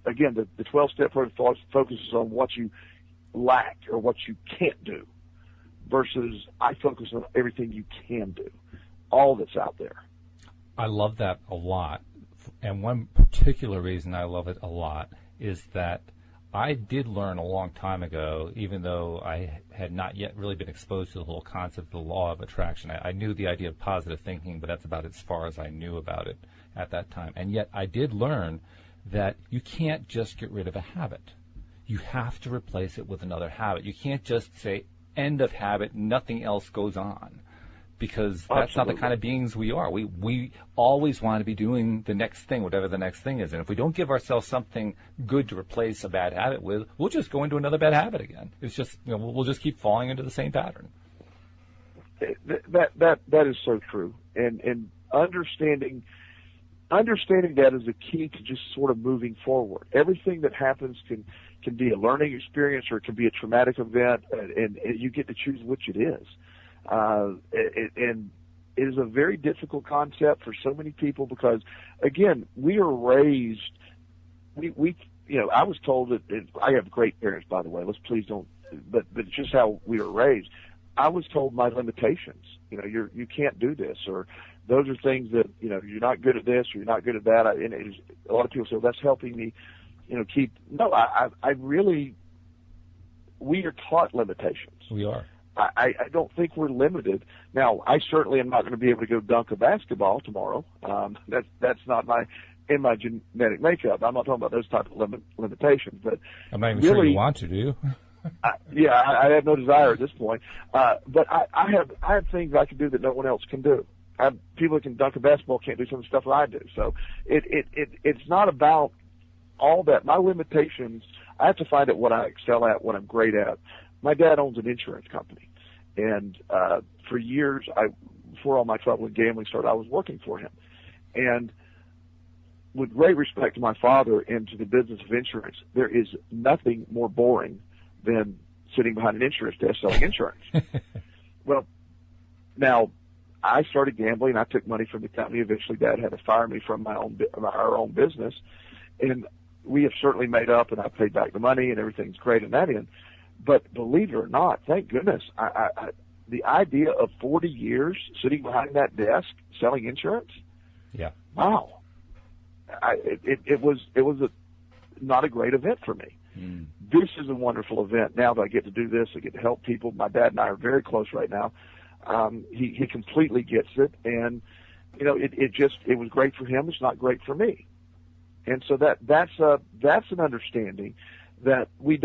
again, the 12-step program focuses on what you lack or what you can't do, versus I focus on everything you can do, all that's out there. I love that a lot. And one particular reason I love it a lot is that I did learn a long time ago, even though I had not yet really been exposed to the whole concept of the law of attraction. I knew the idea of positive thinking, but that's about as far as I knew about it at that time. And yet I did learn that you can't just get rid of a habit. You have to replace it with another habit. You can't just say, end of habit, nothing else goes on, because that's Absolutely. Not the kind of beings we are. We always want to be doing the next thing, whatever the next thing is. And if we don't give ourselves something good to replace a bad habit with, we'll just go into another bad habit again. It's just, we'll just keep falling into the same pattern. That is so true. And understanding that is the key to just sort of moving forward. Everything that happens can be a learning experience or it can be a traumatic event, and you get to choose which it is. And it is a very difficult concept for so many people because, again, we are raised. I was told that I have great parents, by the way. Please don't. But it's just how we were raised. I was told my limitations. You can't do this, or those are things that you're not good at this, or you're not good at that. And a lot of people say, well, that's helping me. Keep. No, I really. We are taught limitations. We are. I don't think we're limited. Now, I certainly am not going to be able to go dunk a basketball tomorrow. That's not in my genetic makeup. I'm not talking about those type of limitations. But I'm not even really, sure you want to, do you? I have no desire at this point. But I have things I can do that no one else can do. People that can dunk a basketball can't do some of the stuff that I do. So it's not about all that. My limitations, I have to find out what I excel at, what I'm great at. My dad owns an insurance company, and for years, before all my trouble in gambling started, I was working for him. And with great respect to my father and to the business of insurance, there is nothing more boring than sitting behind an insurance desk selling insurance. Well, now, I started gambling. I took money from the company. Eventually, Dad had to fire me from our own business, and we have certainly made up, and I paid back the money, and everything's great in that end. But believe it or not, thank goodness, the idea of 40 years sitting behind that desk selling insurance, yeah, wow, it was not a great event for me. Mm. This is a wonderful event. Now that I get to do this, I get to help people. My dad and I are very close right now. He completely gets it, and it was great for him. It's not great for me, and so that's an understanding that we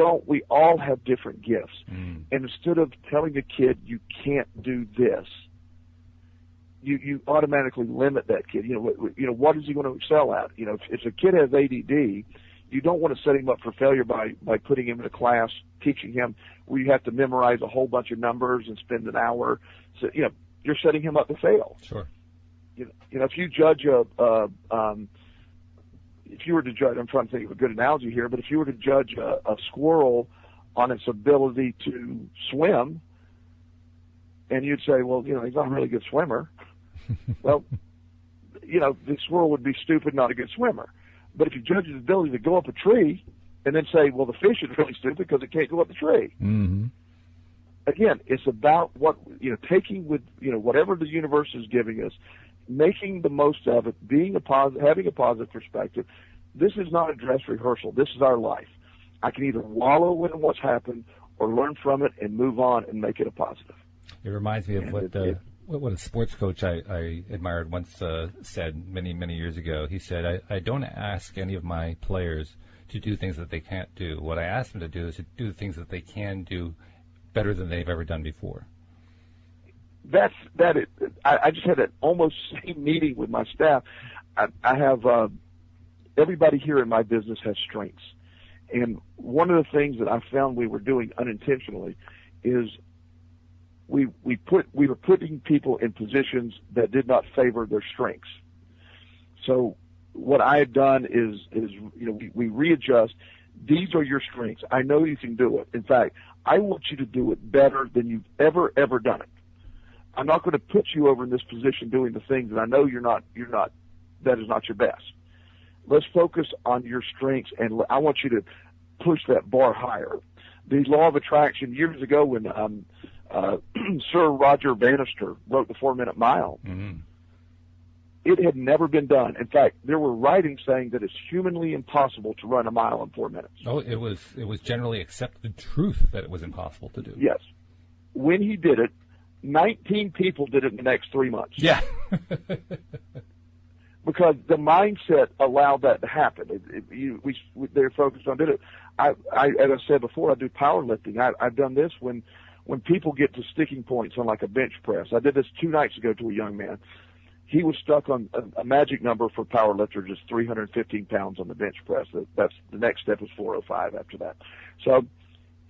all have different gifts. Mm. And instead of telling a kid you can't do this, you automatically limit that kid. What is he going to excel at? If a kid has ADD, You don't want to set him up for failure by putting him in a class, teaching him where you have to memorize a whole bunch of numbers and spend an hour. So, you're setting him up to fail. Sure. If you judge if you were to judge, I'm trying to think of a good analogy here, but if you were to judge a squirrel on its ability to swim, and you'd say, well, he's not a really good swimmer. Well, the squirrel would be stupid, not a good swimmer. But if you judge his ability to go up a tree and then say, well, the fish is really stupid because it can't go up the tree. Mm-hmm. Again, it's about taking with, whatever the universe is giving us, making the most of it, having a positive perspective. This is not a dress rehearsal. This is our life. I can either wallow in what's happened or learn from it and move on and make it a positive. It reminds me of what a sports coach I admired once said many, many years ago. He said, I don't ask any of my players to do things that they can't do. What I ask them to do is to do things that they can do better than they've ever done before. I just had an almost same meeting with my staff. I have everybody here in my business has strengths. And one of the things that I found we were doing unintentionally is we were putting people in positions that did not favor their strengths. So what I had done is we readjust. These are your strengths. I know you can do it. In fact, I want you to do it better than you've ever done it. I'm not going to put you over in this position doing the things that I know that is not your best. Let's focus on your strengths, and I want you to push that bar higher. The law of attraction, years ago when Sir Roger Bannister wrote the 4-Minute Mile, mm-hmm. It had never been done. In fact, there were writings saying that it's humanly impossible to run a mile in 4 minutes. Oh, it was generally accepted truth that it was impossible to do. Yes. When he did it, 19 people did it in the next 3 months. Yeah. Because the mindset allowed that to happen. They're focused on doing it. As I said before, I do powerlifting. I've done this when people get to sticking points on like a bench press. I did this 2 nights ago to a young man. He was stuck on a magic number for powerlifters, just 315 pounds on the bench press. That's the next step was 405 after that. So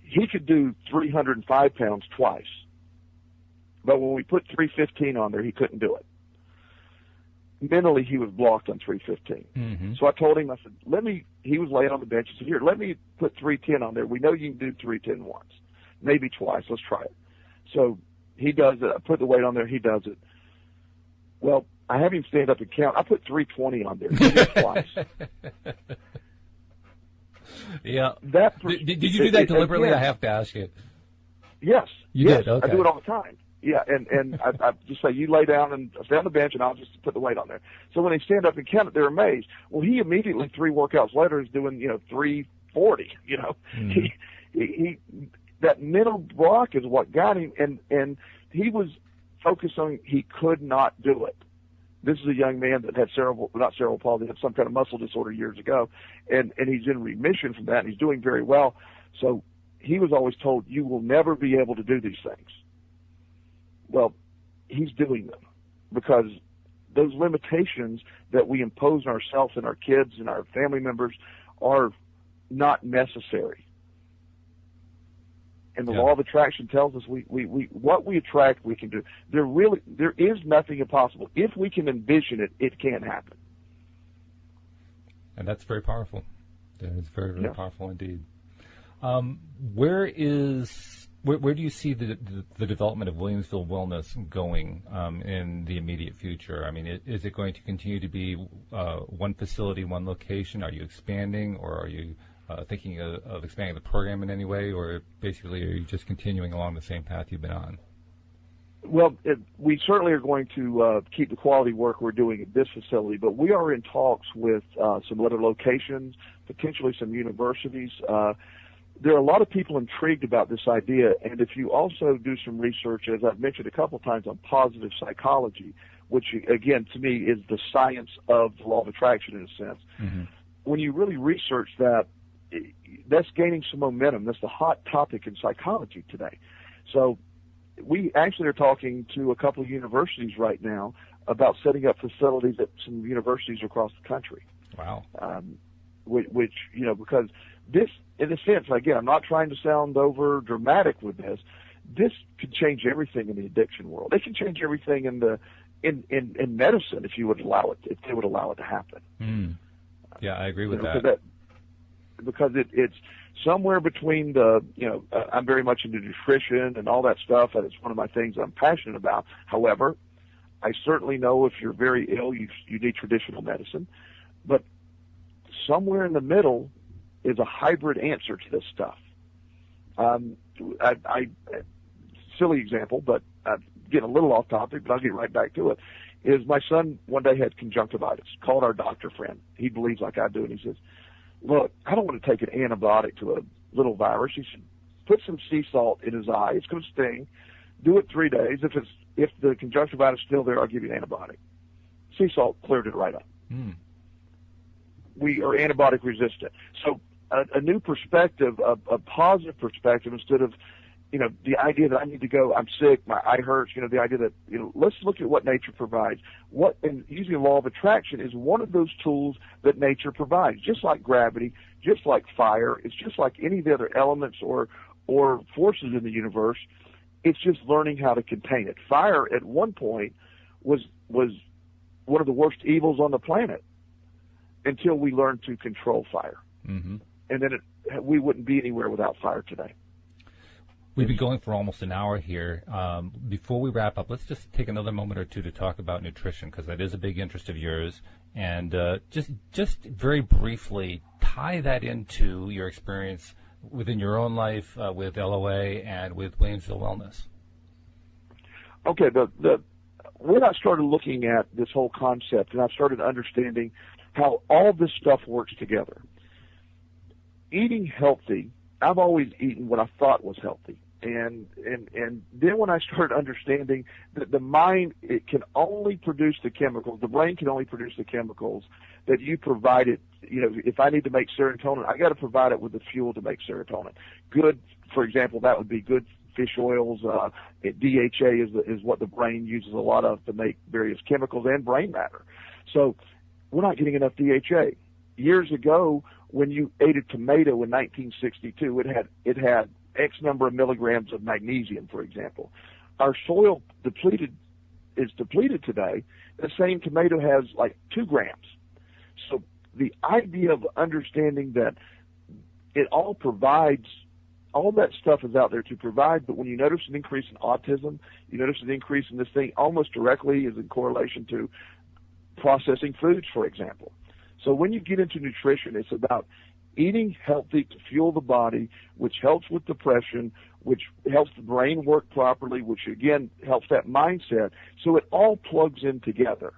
he could do 305 pounds twice. But when we put 315 on there, he couldn't do it. Mentally, he was blocked on 315. Mm-hmm. So I told him, I said, he was laying on the bench. I said, here, let me put 310 on there. We know you can do 310 once, maybe twice. Let's try it. So he does it. I put the weight on there. He does it. Well, I have him stand up and count. I put 320 on there. He did it twice. Yeah. Did you do that deliberately? I have to ask you. Yes. You did? Okay. I do it all the time. Yeah, and I just say, you lay down and stay on the bench, and I'll just put the weight on there. So when they stand up and count it, they're amazed. Well, he immediately, 3 workouts later, is doing, 340, Mm-hmm. He that mental block is what got him, and he was focused on he could not do it. This is a young man that had not cerebral palsy, had some kind of muscle disorder years ago, and he's in remission from that, and he's doing very well. So he was always told, you will never be able to do these things. Well, he's doing them because those limitations that we impose on ourselves and our kids and our family members are not necessary. And the law of attraction tells us what we attract, we can do. There is nothing impossible. If we can envision it, it can happen. And that's very powerful. That is very, very powerful indeed. Where do you see the development of Williamsville Wellness going in the immediate future? I mean, is it going to continue to be one facility, one location? Are you expanding, or are you thinking of expanding the program in any way, or basically are you just continuing along the same path you've been on? Well, we certainly are going to keep the quality work we're doing at this facility, but we are in talks with some other locations, potentially some universities. There are a lot of people intrigued about this idea, and if you also do some research, as I've mentioned a couple times, on positive psychology, which, again, to me is the science of the law of attraction in a sense, mm-hmm. When you really research that, that's gaining some momentum. That's the hot topic in psychology today. So we actually are talking to a couple of universities right now about setting up facilities at some universities across the country. Wow. which because this, in a sense, again, I'm not trying to sound over dramatic with this. This could change everything in the addiction world. It can change everything in medicine if you would allow it, if they would allow it to happen. Yeah, I agree with that. Because it's somewhere between I'm very much into nutrition and all that stuff, and it's one of my things I'm passionate about. However, I certainly know if you're very ill, you need traditional medicine. But somewhere in the middle is a hybrid answer to this stuff. Silly example, but I'm getting a little off topic, but I'll get right back to it, is my son one day had conjunctivitis, called our doctor friend. He believes like I do, and he says, look, I don't want to take an antibiotic to a little virus. He said, put some sea salt in his eye. It's going to sting. Do it 3 days. If the conjunctivitis is still there, I'll give you an antibiotic. Sea salt cleared it right up. We are antibiotic resistant. So a new perspective, a positive perspective, instead of the idea that I need to go, I'm sick, my eye hurts, the idea that, let's look at what nature provides. And using the law of attraction is one of those tools that nature provides, just like gravity, just like fire. It's just like any of the other elements or forces in the universe. It's just learning how to contain it. Fire at one point was one of the worst evils on the planet until we learned to control fire. And then we wouldn't be anywhere without fire today. We've been going for almost an hour here. Before we wrap up, let's just take another moment or two to talk about nutrition, because that is a big interest of yours. And just very briefly tie that into your experience within your own life with LOA and with Williamsville Wellness. Okay, when I started looking at this whole concept, and I started understanding how all this stuff works together. Eating healthy, I've always eaten what I thought was healthy. And then when I started understanding that the mind, it can only produce the chemicals, the brain can only produce the chemicals that you provide it. If I need to make serotonin, I got to provide it with the fuel to make serotonin. Good, for example, that would be good fish oils. DHA is what the brain uses a lot of to make various chemicals and brain matter. So we're not getting enough DHA. Years ago, when you ate a tomato in 1962, it had X number of milligrams of magnesium, for example. Our soil is depleted today. The same tomato has like 2 grams. So the idea of understanding that it all provides, all that stuff is out there to provide, but when you notice an increase in autism, you notice an increase in this thing almost directly is in correlation to processing foods, for example. So when you get into nutrition, it's about eating healthy to fuel the body, which helps with depression, which helps the brain work properly, which again helps that mindset. So it all plugs in together.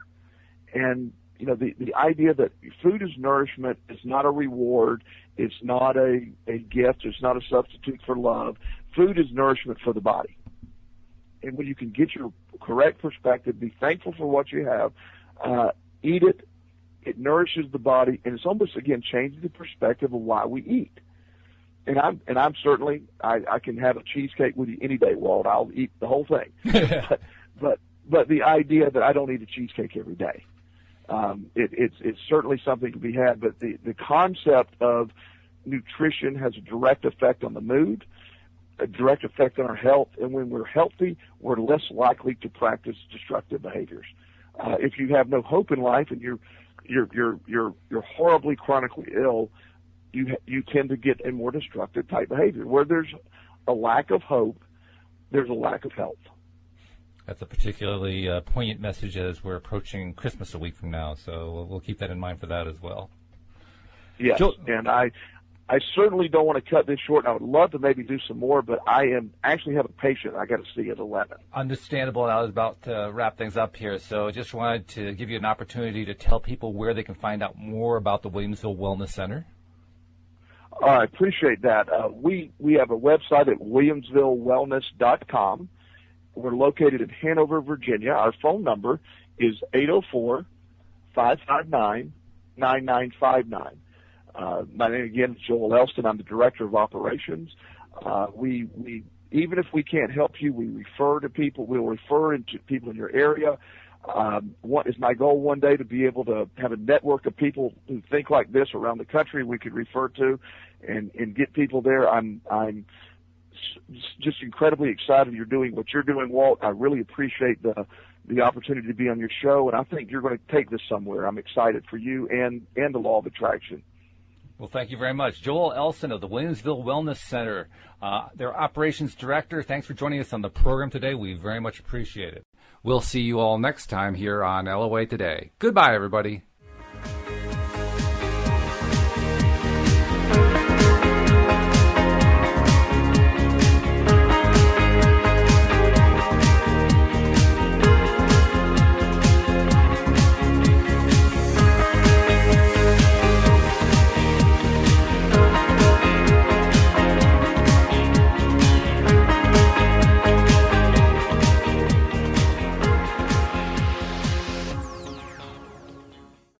And the idea that food is nourishment, it's not a reward, it's not a gift, it's not a substitute for love. Food is nourishment for the body. And when you can get your correct perspective, be thankful for what you have, eat it, it nourishes the body, and it's almost, again, changing the perspective of why we eat. And I'm certainly, I can have a cheesecake with you any day, Walt. I'll eat the whole thing. but the idea that I don't eat a cheesecake every day, it's certainly something to be had. But the concept of nutrition has a direct effect on the mood, a direct effect on our health, and when we're healthy, we're less likely to practice destructive behaviors. If you have no hope in life and you're horribly chronically ill, you tend to get a more destructive type behavior. Where there's a lack of hope, there's a lack of health. That's a particularly poignant message as we're approaching Christmas a week from now, so we'll keep that in mind for that as well. Yes, and I certainly don't want to cut this short. I would love to maybe do some more, but I actually have a patient I got to see at 11. Understandable, and I was about to wrap things up here, so just wanted to give you an opportunity to tell people where they can find out more about the Williamsville Wellness Center. I appreciate that. We have a website at williamsvillewellness.com. We're located in Hanover, Virginia. Our phone number is 804-559-9959. My name again is Joel Elston. I'm the Director of Operations. We even if we can't help you, we refer to people. We'll refer to people in your area. Is my goal one day to be able to have a network of people who think like this around the country we could refer to and get people there. I'm just incredibly excited you're doing what you're doing, Walt. I really appreciate the opportunity to be on your show, and I think you're going to take this somewhere. I'm excited for you and the Law of Attraction. Well, thank you very much. Joel Elston of the Williamsville Wellness Center, their operations director. Thanks for joining us on the program today. We very much appreciate it. We'll see you all next time here on LOA Today. Goodbye, everybody.